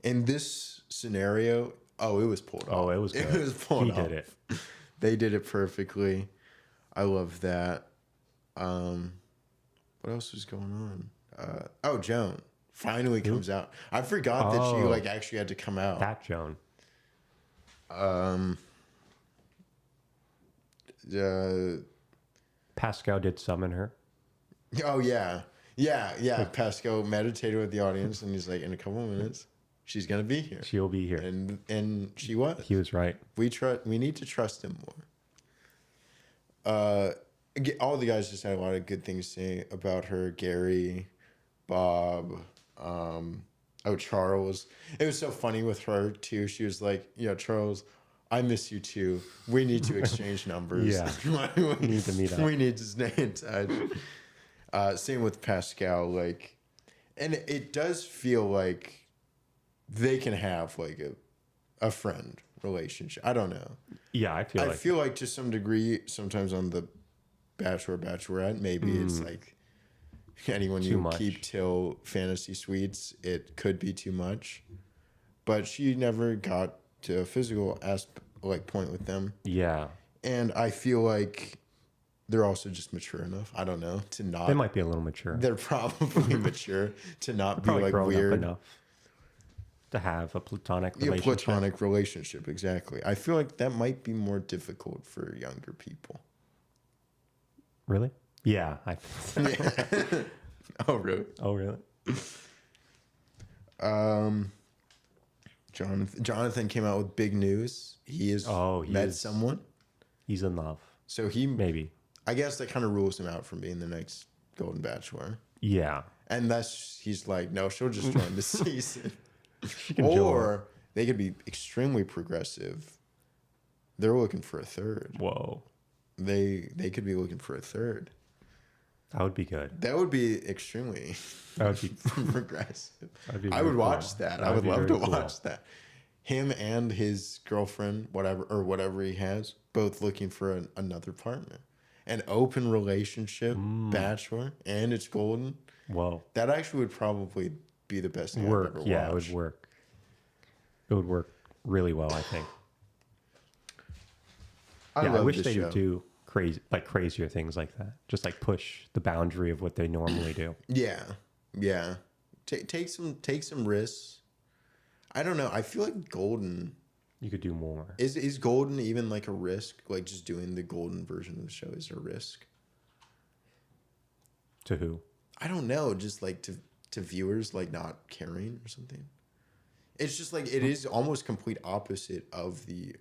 In this scenario, it was pulled off. Oh, it was good. It was pulled off. He did it. They did it perfectly. I love that. What else was going on? Joan finally comes out. I forgot that she like actually had to come out. That Joan. Pascal did summon her. Oh yeah. Pascal meditated with the audience, and he's like, in a couple of minutes, she's gonna be here. She'll be here. And she was. He was right. We need to trust him more. all the guys just had a lot of good things to say about her. Gary, Bob, Charles. It was so funny with her too. She was like, Charles, I miss you too. We need to exchange numbers. Yeah. We need to meet up. We need to stay in touch. Same with Pascal. Like, and it does feel like they can have like a friend relationship. I don't know. Yeah, I feel like to some degree, sometimes on the Bachelor, Bachelorette, maybe it's like anyone Too you much. keep till fantasy suites, it could be too much. But she never got to a physical point with them. Yeah. And I feel like they're also just mature enough. I don't know, to not. They might be a little mature. They're probably mature to not be Probably like grown weird. up enough to have a platonic Yeah, relationship. platonic relationship, exactly. I feel like that might be more difficult for younger people. Really? Yeah. Oh, really? Oh, really? Jonathan came out with big news. He has met someone. He's in love. So he Maybe. I guess that kind of rules him out from being the next Golden Bachelor. Yeah. And he's like, no, she'll just join the season. She can join. Or they could be extremely progressive. They're looking for a third. Whoa. They could be looking for a third. That would be good. That would be extremely That would be progressive. That'd be I very would watch cool. that. That I would would be love to very cool. watch that. Him and his girlfriend, whatever he has, both looking for another partner. An open relationship, Bachelor, and it's golden. Whoa. That actually would probably be the best thing Work. I've ever Yeah, watched. it would work. It would work really well, I think. I I wish this they show. would do crazier things like that. Just like push the boundary of what they normally do. Yeah. Take some risks. I don't know. I feel like Golden You could do more. is Golden even like a risk? Like just doing the Golden version of the show is a risk. To who? I don't know. Just like to viewers, like not caring or something. It's just like it is almost complete opposite of the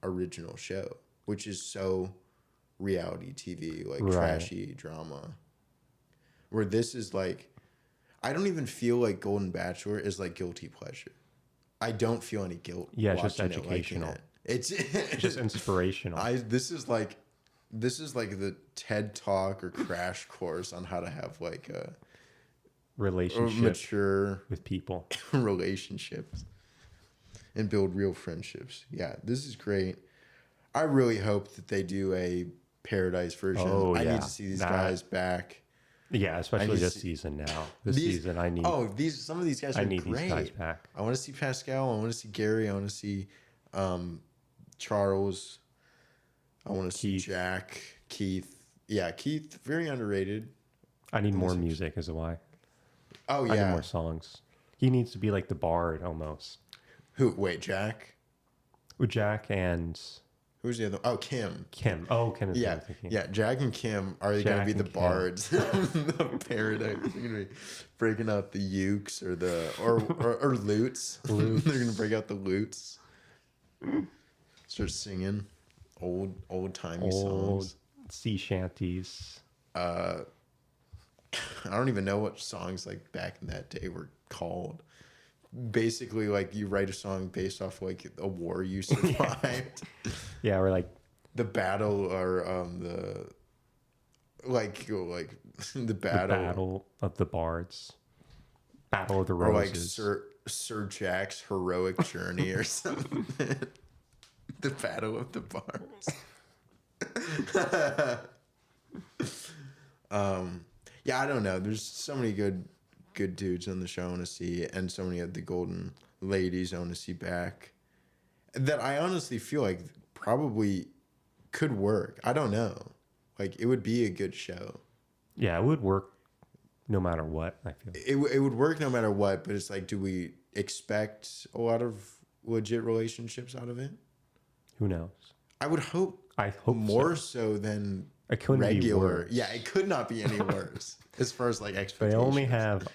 original show, which is so reality TV, like Right. trashy drama. Where this is like, I don't even feel like Golden Bachelor is like guilty pleasure. I don't feel any guilt. Yeah, it's just watching it, liking educational. it. It's Just inspirational. This is like the TED Talk or crash course on how to have like a Relationship mature with people. relationships and build real friendships. Yeah, this is great. I really hope that they do a Paradise version. Oh, I yeah. need to see these That- guys back. Yeah, especially need to this see- season now. This These- season, I need. Some of these guys are I need great. these guys back. I want to see Pascal. I want to see Gary. I want to see Charles. I want to see Keith. Jack. Keith. Yeah, Keith, very underrated. I need more music, is why. Oh I need yeah. more songs. He needs to be like the bard almost. Who? Wait, Jack. With Jack and Who's the other? Oh, Kim. Kim. Oh, Kim is the Yeah, other thinking. yeah. Jack and Kim are going to Jack be the and Kim. bards of Paradise. They're going to be breaking out the ukes or the or lutes. They're going to break out the lutes. Start singing old timey Old songs. sea shanties. I don't even know what songs like back in that day were called. Basically, like you write a song based off like a war you survived. Yeah, we're like The battle or the the battle of the bards. Battle of the or like roses. Sir Jack's heroic journey or something. The battle of the bards. Yeah, I don't know. There's so many good dudes on the show I want to see, and so many of the golden ladies I want to see back. That I honestly feel like probably could work. I don't know. Like it would be a good show. Yeah, it would work no matter what, I feel. It would work no matter what, but it's like, do we expect a lot of legit relationships out of it? Who knows? I would hope. I hope more so than It couldn't be regular. worse. Yeah, it could not be any worse as far as like They expectations. only have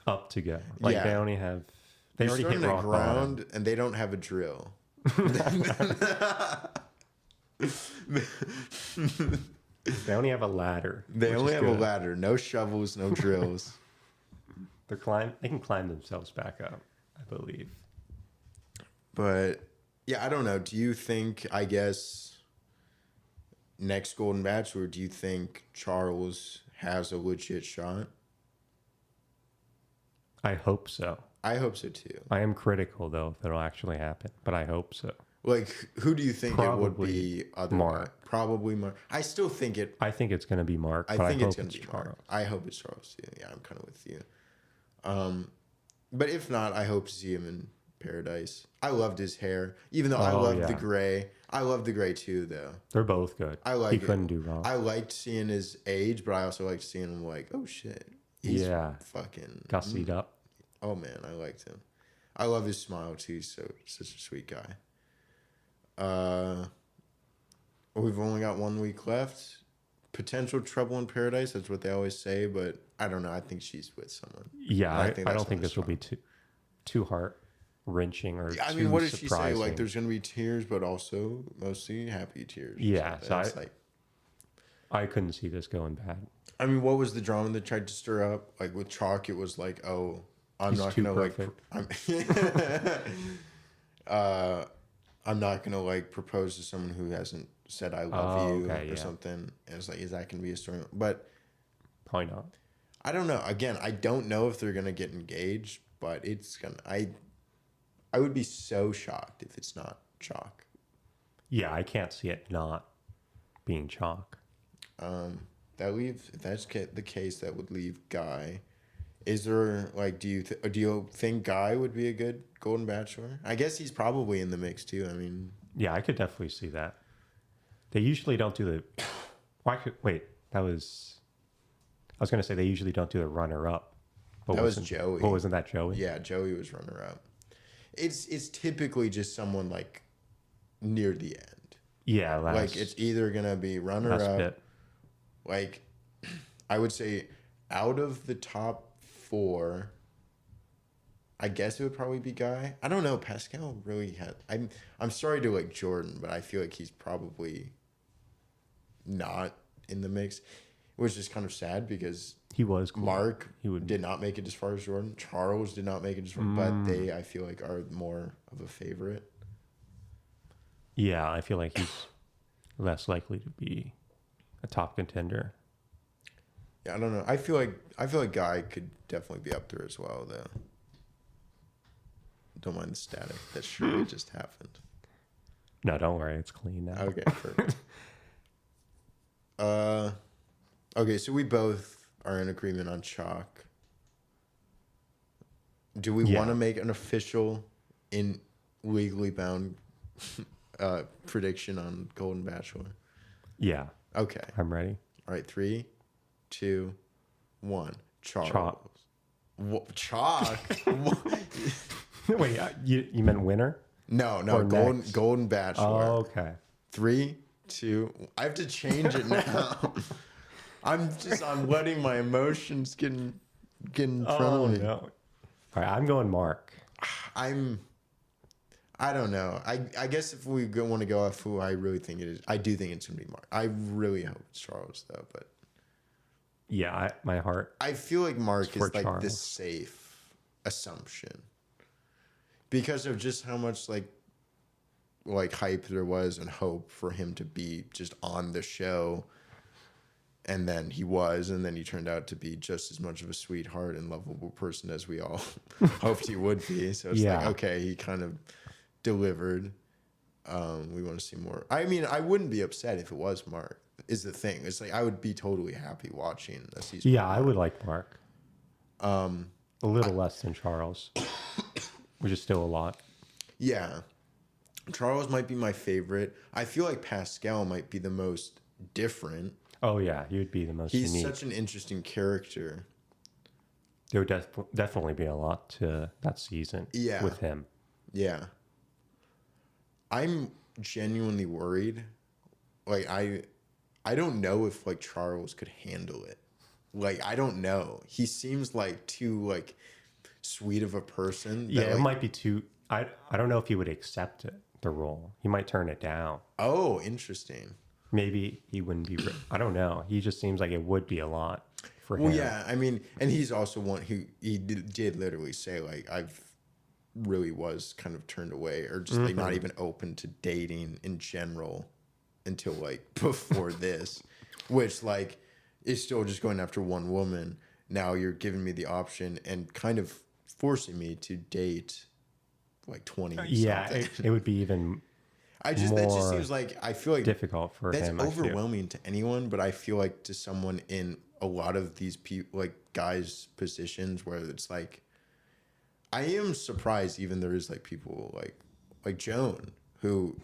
up to go. Like Yeah. they only have they You're already hit starting at rock bottom. ground and they don't have a drill. They only have a ladder. They which only is have a good. ladder, no shovels, no drills. They can climb themselves back up, I believe. But yeah, I don't know. Do you think, I guess, next Golden Bachelor, do you think Charles has a legit shot? I hope so. I hope so too. I am critical though if it'll actually happen, but I hope so. Like, who do you think it would Probably be? Mark. Probably Mark. I still think it. I think it's going to be Mark. I but think I it's hope going to be Charles. Mark. I hope it's Charles too. Yeah, I'm kind of with you. But if not, I hope to see him in Paradise. I loved his hair, even though I loved the gray. I love the gray too, though. They're both good. I like He it. couldn't do wrong. I liked seeing his age, but I also liked seeing him like, oh shit, he's fucking Gussied up. Oh man, I liked him. I love his smile too. He's such a sweet guy. We've only got 1 week left. Potential trouble in paradise. That's what they always say, but I don't know. I think she's with someone. Yeah, I that's don't think not this will be too heart wrenching or I too mean, what did surprising. she say? Like, there's gonna be tears, but also mostly happy tears. Yeah, so it's like, I couldn't see this going bad. I mean, what was the drama that tried to stir up? Like with Chalk, it was like, oh, I'm He's not too gonna perfect. I'm not gonna like propose to someone who hasn't said I love you or something. And it's like, is that gonna be a story? But Probably not. I don't know. Again, I don't know if they're gonna get engaged, but it's gonna. I would be so shocked if it's not Chalk. Yeah, I can't see it not being Chalk. If that's the case, that would leave Guy. Is there like do you think Guy would be a good Golden Bachelor? I guess he's probably in the mix too. I mean, Yeah, I could definitely see that. They usually don't do the. Wait, that was. I was going to say they usually don't do the runner up. That was Joey. What wasn't that Joey? Yeah, Joey was runner up. It's typically just someone like near the end. Yeah, like it's either gonna be runner up. Bit. Like I would say, out of the top 4, I guess it would probably be Guy. I don't know. Pascal really had. I'm sorry to like Jordan, but I feel like he's probably not in the mix, which is kind of sad because He was cool. Mark did not make it as far as Jordan. Charles did not make it as far, but they I feel like are more of a favorite. Yeah, I feel like he's less likely to be a top contender. Yeah, I don't know. I feel like Guy could definitely be up there as well, though. Don't mind the static. That surely just happened. No, don't worry, it's clean now. Okay, perfect. Okay, so we both are in agreement on Chalk. Do we want to make an official, in legally bound prediction on Golden Bachelor? Yeah. Okay. I'm ready. All right, 3, 2, 1. Charles. Chalk. What? Chalk? Wait, you meant winner? No, Or Golden Bachelor. Oh, okay. 3, 2. I have to change it now. I'm letting my emotions get in front of me. No. All right, I'm going Mark. I don't know. I guess if we want to go off who I really think it is, I do think it's gonna be Mark. I really hope it's Charles though, but Yeah, my heart. I feel like Mark is like the Charles. safe assumption because of just how much like hype there was and hope for him to be just on the show. And then he was, and then he turned out to be just as much of a sweetheart and lovable person as we all hoped he would be. So it's like, okay, he kind of delivered. We want to see more. I mean, I wouldn't be upset if it was Mark, is the thing. It's like, I would be totally happy watching a season. Yeah, I would like Mark. A little less than Charles, which is still a lot. Yeah. Charles might be my favorite. I feel like Pascal might be the most different. Oh, yeah, he would be the most He's unique. such an interesting character. There would definitely be a lot to that season with him. Yeah. I'm genuinely worried. Like, I don't know if, like, Charles could handle it. Like, I don't know. He seems like too, like, sweet of a person. Yeah, that, it like, might be too... I don't know if he would accept it, the role. He might turn it down. Oh, interesting. maybe he wouldn't be. I don't know. He just seems like it would be a lot for Well, him. yeah, I mean, and he's also one who did literally say like I've really was kind of turned away or just like not even open to dating in general until like before this, which like is still just going after one woman. Now you're giving me the option and kind of forcing me to date like 20. Yeah, something. it would be even that just more seems like I feel like difficult for that's him. I feel. overwhelming to anyone, but I feel like to someone in a lot of these people, like guys' positions, where it's like, I am surprised even there is like people like Joan who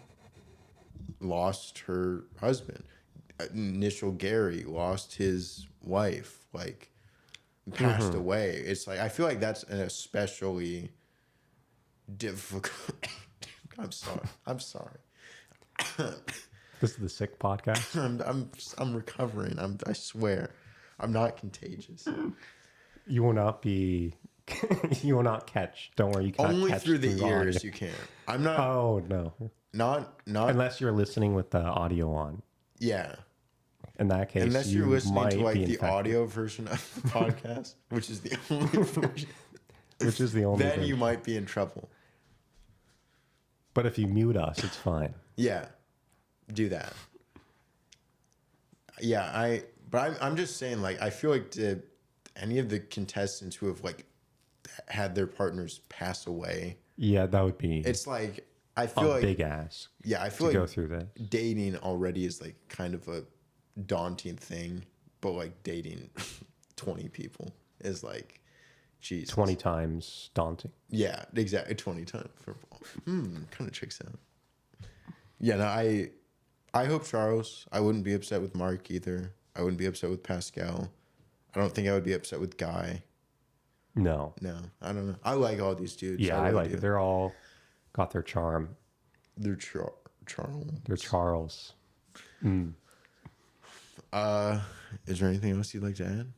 lost her husband, initial Gary lost his wife, like passed away. It's like I feel like that's an especially difficult. I'm sorry. This is the sick podcast. I'm recovering. I swear, I'm not contagious. You will not be. You will not catch. Don't worry. You can't Only catch through the audio. ears you can. I'm not. Oh no! Not. Unless you're listening with the audio on. Yeah. In that case, Unless you you're listening might to like be the infected, audio version of the podcast, which is the only version, which is the only. then you version. might be in trouble. But if you mute us, it's fine. Yeah. Do that. Yeah, but I'm just saying, like, I feel like any of the contestants who have like had their partners pass away, Yeah, that would be. it's like I a feel like big ass. yeah, I feel to go like through this. dating already is like kind of a daunting thing, but like dating 20 people is like, Jesus. 20 times daunting. Yeah, exactly. 20 times. Kind of checks out. Yeah, no, I hope Charles. I wouldn't be upset with Mark either. I wouldn't be upset with Pascal. I don't think I would be upset with Guy. No. No, I don't know. I like all these dudes. Yeah, I really like do. it. They're all got their charm. They're Charles. They're Charles. Is there anything else you'd like to add?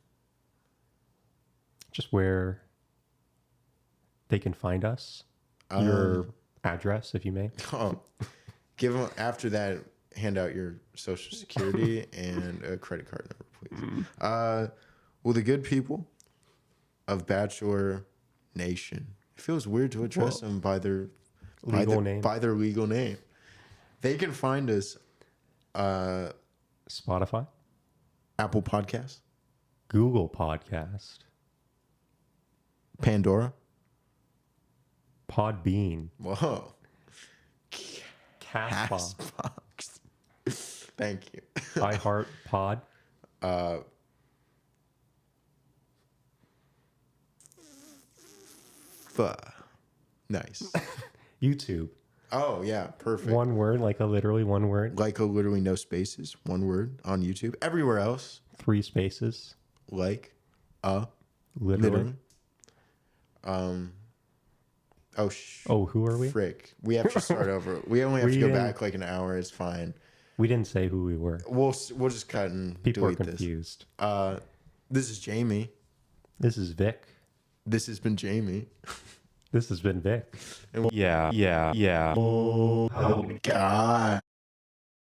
Just where they can find us. Your address, if you may. Oh, give them after that. Hand out your social security and a credit card number, please. Well, the good people of Bachelor Nation. It feels weird to address them by their Legal name. By their legal name. They can find us Spotify. Apple Podcasts, Google Podcast. Pandora. Podbean. Whoa. Castbox. Castbox. Thank you. iHeart Pod. Nice. YouTube. Oh yeah, perfect. One word, like a literally one word. Like literally no spaces, one word on YouTube. Everywhere else, 3 spaces. like Literally. Oh, who are we? Frick. We have to start over. We only have to We go didn't- back like an hour. It's fine. We didn't say who we were. We'll just cut and People are delete this. confused. This is Jamie. This is Vic. This has been Jamie. This has been Vic. And Yeah. Oh God.